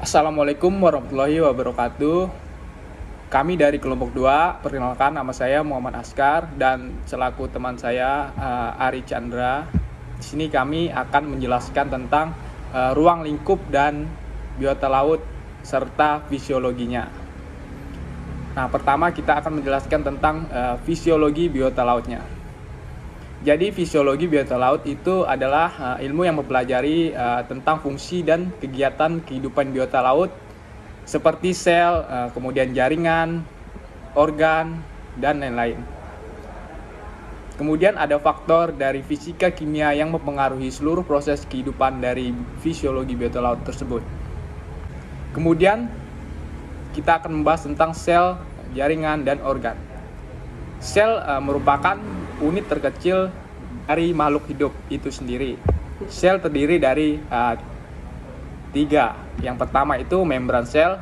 Assalamualaikum warahmatullahi wabarakatuh. Kami dari kelompok 2, perkenalkan nama saya Muhammad Askar dan selaku teman saya Ari Chandra. Di sini kami akan menjelaskan tentang ruang lingkup dan biota laut serta fisiologinya. Nah, pertama kita akan menjelaskan tentang fisiologi biota lautnya. Jadi fisiologi biota laut itu adalah ilmu yang mempelajari tentang fungsi dan kegiatan kehidupan biota laut seperti sel, kemudian jaringan, organ, dan lain-lain. Kemudian ada faktor dari fisika kimia yang mempengaruhi seluruh proses kehidupan dari fisiologi biota laut tersebut. Kemudian kita akan membahas tentang sel, jaringan, dan organ. Sel merupakan unit terkecil dari makhluk hidup itu sendiri. Sel terdiri dari 3. Yang pertama itu membran sel,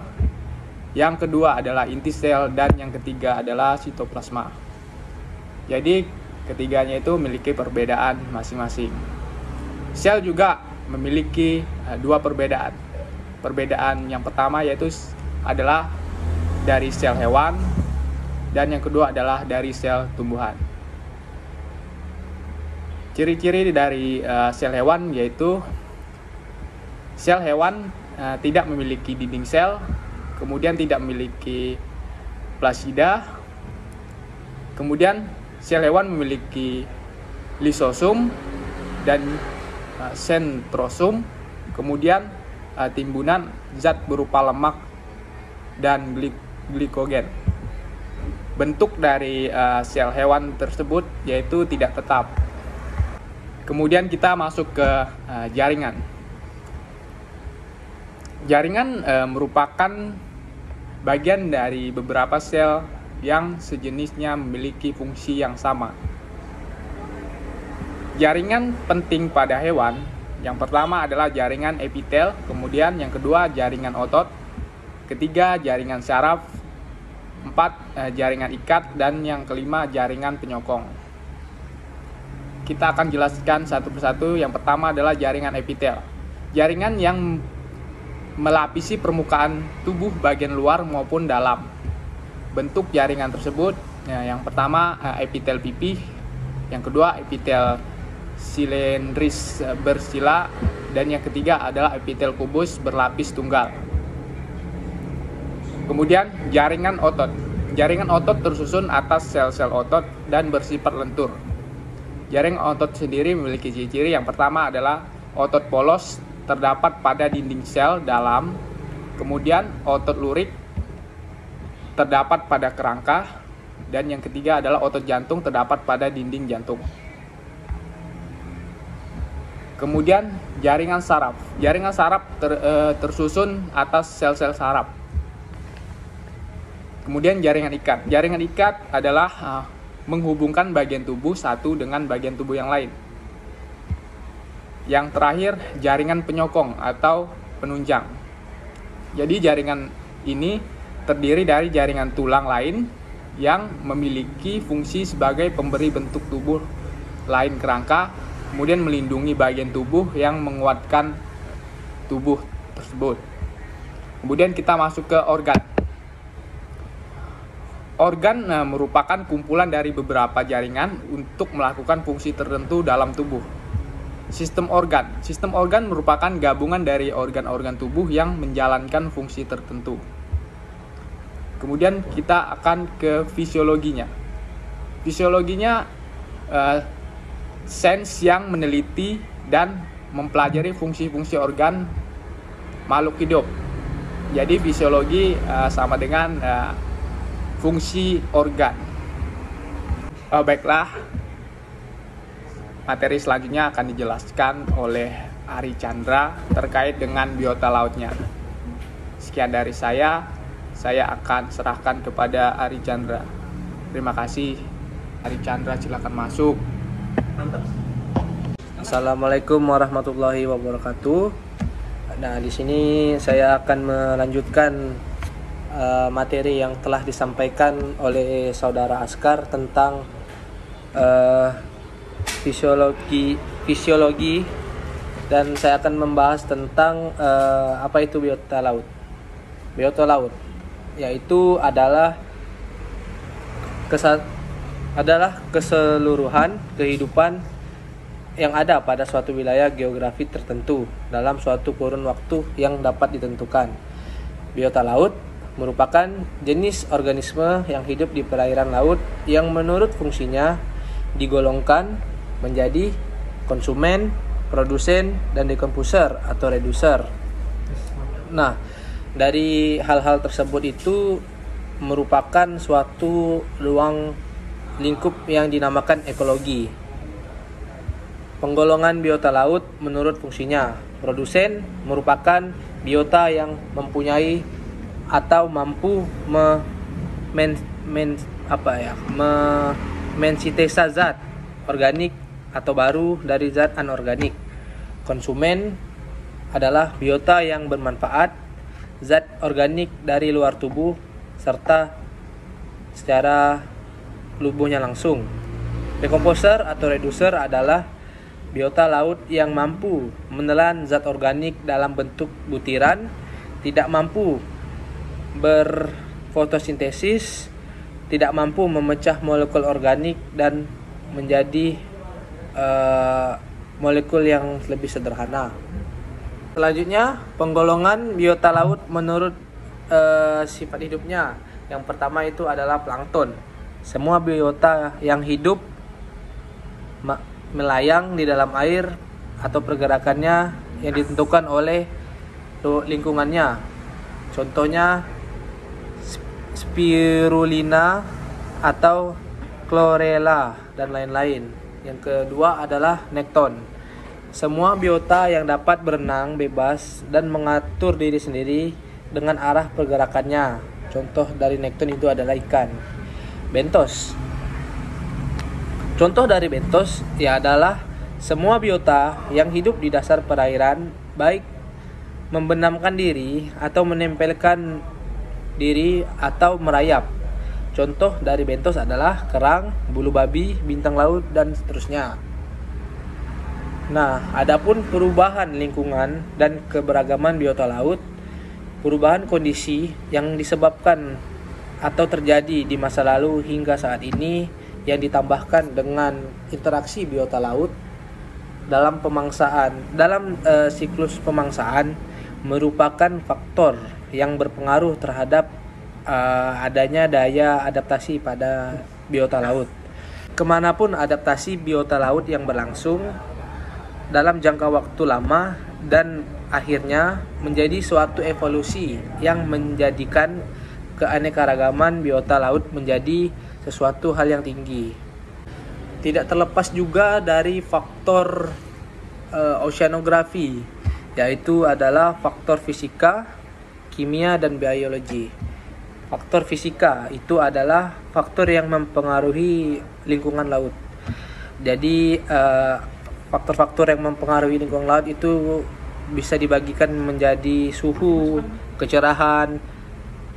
yang kedua adalah inti sel, dan yang ketiga adalah sitoplasma. Jadi ketiganya itu memiliki perbedaan masing-masing. Sel juga memiliki 2 perbedaan. Perbedaan yang pertama yaitu adalah dari sel hewan, dan yang kedua adalah dari sel tumbuhan. Ciri-ciri dari sel hewan yaitu sel hewan tidak memiliki dinding sel, kemudian tidak memiliki plasida, kemudian sel hewan memiliki lisosum dan sentrosum, kemudian timbunan zat berupa lemak dan glikogen. Bentuk dari sel hewan tersebut yaitu tidak tetap. Kemudian kita masuk ke jaringan. Jaringan merupakan bagian dari beberapa sel yang sejenisnya memiliki fungsi yang sama. Jaringan penting pada hewan. Yang pertama adalah jaringan epitel, kemudian yang kedua jaringan otot, ketiga jaringan saraf, 4 jaringan ikat, dan yang kelima jaringan penyokong. Kita akan jelaskan satu persatu. Yang pertama adalah jaringan epitel. Jaringan yang melapisi permukaan tubuh bagian luar maupun dalam. Bentuk jaringan tersebut yang pertama epitel pipih, yang kedua epitel silindris bersila, dan yang ketiga adalah epitel kubus berlapis tunggal. Kemudian jaringan otot. Jaringan otot tersusun atas sel-sel otot dan bersifat lentur. Jaringan otot sendiri memiliki ciri-ciri. Yang pertama adalah otot polos terdapat pada dinding sel dalam. Kemudian otot lurik terdapat pada kerangka. Dan yang ketiga adalah otot jantung terdapat pada dinding jantung. Kemudian jaringan saraf. Jaringan saraf tersusun atas sel-sel saraf. Kemudian jaringan ikat. Jaringan ikat adalah menghubungkan bagian tubuh satu dengan bagian tubuh yang lain. Yang terakhir, jaringan penyokong atau penunjang. Jadi jaringan ini terdiri dari jaringan tulang lain yang memiliki fungsi sebagai pemberi bentuk tubuh lain kerangka, kemudian melindungi bagian tubuh yang menguatkan tubuh tersebut. Kemudian kita masuk ke organ. Organ merupakan kumpulan dari beberapa jaringan untuk melakukan fungsi tertentu dalam tubuh. Sistem organ. Sistem organ merupakan gabungan dari organ-organ tubuh yang menjalankan fungsi tertentu. Kemudian kita akan ke fisiologinya. Fisiologinya sains yang meneliti dan mempelajari fungsi-fungsi organ makhluk hidup. Jadi fisiologi sama dengan fungsi organ. Baiklah, materi selanjutnya akan dijelaskan oleh Ari Chandra terkait dengan biota lautnya. Sekian dari saya akan serahkan kepada Ari Chandra. Terima kasih. Ari Chandra, silakan masuk. Assalamualaikum warahmatullahi wabarakatuh. Nah, di sini saya akan melanjutkan materi yang telah disampaikan oleh saudara Askar tentang fisiologi dan saya akan membahas tentang apa itu biota laut. Biota laut yaitu adalah keseluruhan kehidupan yang ada pada suatu wilayah geografi tertentu dalam suatu kurun waktu yang dapat ditentukan. Biota laut merupakan jenis organisme yang hidup di perairan laut yang menurut fungsinya digolongkan menjadi konsumen, produsen, dan decomposer atau reducer. Nah, dari hal-hal tersebut itu merupakan suatu ruang lingkup yang dinamakan ekologi. Penggolongan biota laut menurut fungsinya. Produsen merupakan biota yang mempunyai atau mampu mensintesa zat organik atau baru dari zat anorganik. Konsumen adalah biota yang bermanfaat zat organik dari luar tubuh serta secara tubuhnya langsung. Decomposer atau reducer adalah biota laut yang mampu menelan zat organik dalam bentuk butiran, tidak mampu berfotosintesis, tidak mampu memecah molekul organik dan menjadi molekul yang lebih sederhana. Selanjutnya, penggolongan biota laut menurut sifat hidupnya. Yang pertama itu adalah plankton. Semua biota yang hidup melayang di dalam air atau pergerakannya yang ditentukan oleh lingkungannya. Contohnya spirulina atau chlorella dan lain-lain. Yang kedua adalah nekton. Semua biota yang dapat berenang bebas dan mengatur diri sendiri dengan arah pergerakannya. Contoh dari nekton itu adalah ikan. Bentos. Contoh dari bentos adalah semua biota yang hidup di dasar perairan, baik membenamkan diri atau menempelkan diri atau merayap. Contoh dari bentos adalah kerang, bulu babi, bintang laut, dan seterusnya. Nah, adapun perubahan lingkungan dan keberagaman biota laut, perubahan kondisi yang disebabkan atau terjadi di masa lalu hingga saat ini yang ditambahkan dengan interaksi biota laut dalam siklus pemangsaan merupakan faktor yang berpengaruh terhadap adanya daya adaptasi pada biota laut. Kemanapun adaptasi biota laut yang berlangsung dalam jangka waktu lama dan akhirnya menjadi suatu evolusi yang menjadikan keanekaragaman biota laut menjadi sesuatu hal yang tinggi. Tidak terlepas juga dari faktor oceanografi, yaitu adalah faktor fisika, kimia, dan biologi. Faktor fisika itu adalah faktor yang mempengaruhi lingkungan laut. Jadi faktor-faktor yang mempengaruhi lingkungan laut itu bisa dibagikan menjadi suhu, kecerahan,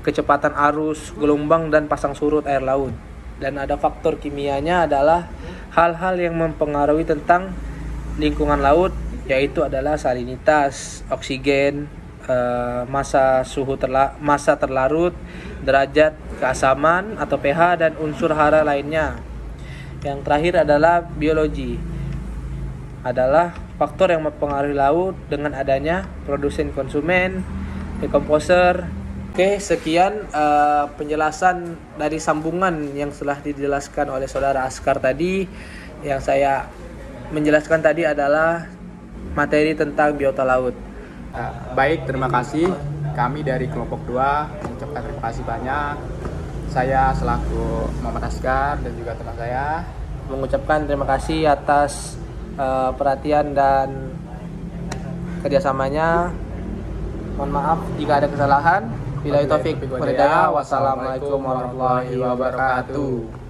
kecepatan arus, gelombang, dan pasang surut air laut. Dan ada faktor kimianya adalah hal-hal yang mempengaruhi tentang lingkungan laut, yaitu adalah salinitas, oksigen, massa terlarut, derajat keasaman atau pH, dan unsur hara lainnya. Yang terakhir adalah biologi, adalah faktor yang mempengaruhi laut dengan adanya produsen konsumen, decomposer. Oke, sekian penjelasan dari sambungan yang telah dijelaskan oleh saudara Askar tadi. Yang saya menjelaskan tadi adalah materi tentang biota laut. Baik, terima kasih. Kami dari kelompok 2 mengucapkan terima kasih banyak. Saya selaku Muhammad Askar dan juga teman saya mengucapkan terima kasih atas perhatian dan kerjasamanya. Mohon maaf jika ada kesalahan. Billahi taufik wal hidayah. Wassalamualaikum warahmatullahi wabarakatuh.